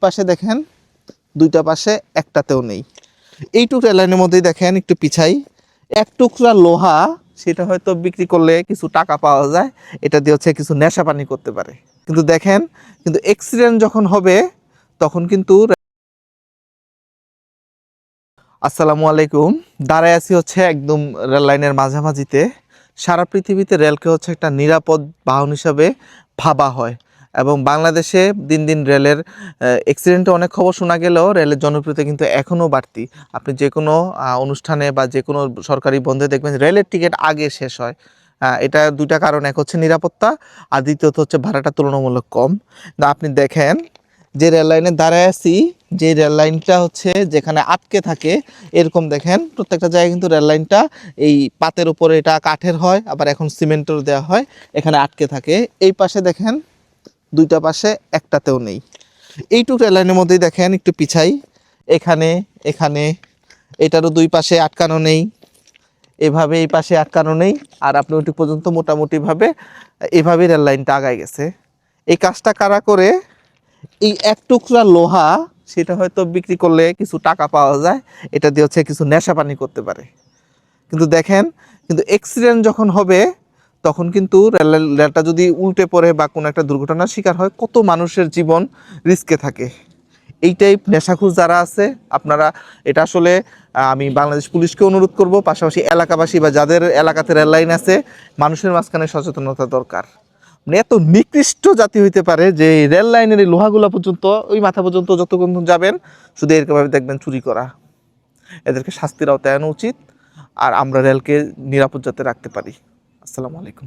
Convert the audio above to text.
পাশে দেখেন দুইটা পাশে একটাতেও নেই। এইটুকু রেল লাইনের মধ্যেই দেখেন একটু পিছাই এক টুকরা লোহা, সেটা হয়তো বিক্রি করলে কিছু টাকা পাওয়া যায়, এটা দিয়ে হচ্ছে কিছু নেশা পানি করতে পারে। কিন্তু দেখেন, কিন্তু অ্যাক্সিডেন্ট যখন হবে তখন কিন্তু। আসসালামু আলাইকুম। দাঁড়ায় আছি হচ্ছে একদম রেল লাইনের মাঝামাঝিতে। সারা পৃথিবীতে রেলকে হচ্ছে একটা নিরাপদ বাহন হিসাবে ভাবা হয়, এবং বাংলাদেশে দিন দিন রেলের অ্যাক্সিডেন্টে অনেক খবর শোনা গেলেও রেলের জনপ্রিয়তা কিন্তু এখনও বাড়তি। আপনি যে কোনো অনুষ্ঠানে বা যে কোনো সরকারি বন্ধে দেখবেন রেলের টিকিট আগে শেষ হয়। এটা দুইটা কারণ, এক হচ্ছে নিরাপত্তা, আর দ্বিতীয়ত হচ্ছে ভাড়াটা তুলনামূলক কম। আপনি দেখেন যে রেল লাইনে দাঁড়ায় আছি, যে রেল লাইনটা হচ্ছে যেখানে আটকে থাকে, এরকম দেখেন প্রত্যেকটা জায়গায় কিন্তু রেল লাইনটা এই পাতের উপরে, এটা কাঠের হয়, আবার এখন সিমেন্টের দেওয়া হয়, এখানে আটকে থাকে। এই পাশে দেখেন দুইটা পাশে একটাতেও নেই। এইটুকু রেল লাইনের মধ্যেই দেখেন একটু পিছাই এখানে এখানে এটারও দুই পাশে আটকানো নেই, এভাবে এই পাশে আটকানো নেই, আর আপনি ওইটি পর্যন্ত মোটামুটিভাবে এভাবেই রেল লাইনটা আগায় গেছে। এই কাজটা কারা করে? এই এক টুকরা লোহা, সেটা হয়তো বিক্রি করলে কিছু টাকা পাওয়া যায়, এটা দিয়ে হচ্ছে কিছু নেশা পানি করতে পারে। কিন্তু দেখেন, কিন্তু অ্যাক্সিডেন্ট যখন হবে তখন কিন্তু রেলটা যদি উল্টে পড়ে বা কোনো একটা দুর্ঘটনার শিকার হয়, কত মানুষের জীবন রিস্কে থাকে। এই টাইপ নেশাখোর যারা আছে, আপনারা এটা আসলে আমি বাংলাদেশ পুলিশকে অনুরোধ করব, পাশাপাশি এলাকাবাসী বা যাদের এলাকাতে রেল লাইন আছে, মানুষের মাঝখানে সচেতনতা দরকার। মানে এত নিকৃষ্ট জাতি হইতে পারে যে রেল লাইনের এই লোহাগুলো পর্যন্ত, ওই মাথা পর্যন্ত যতক্ষণ যাবেন শুধু এরকমভাবে দেখবেন চুরি করা। এদেরকে শাস্তির আওতায় আনা উচিত, আর আমরা রেলকে নিরাপদ যাতে রাখতে পারি। আসসালামু আলাইকুম।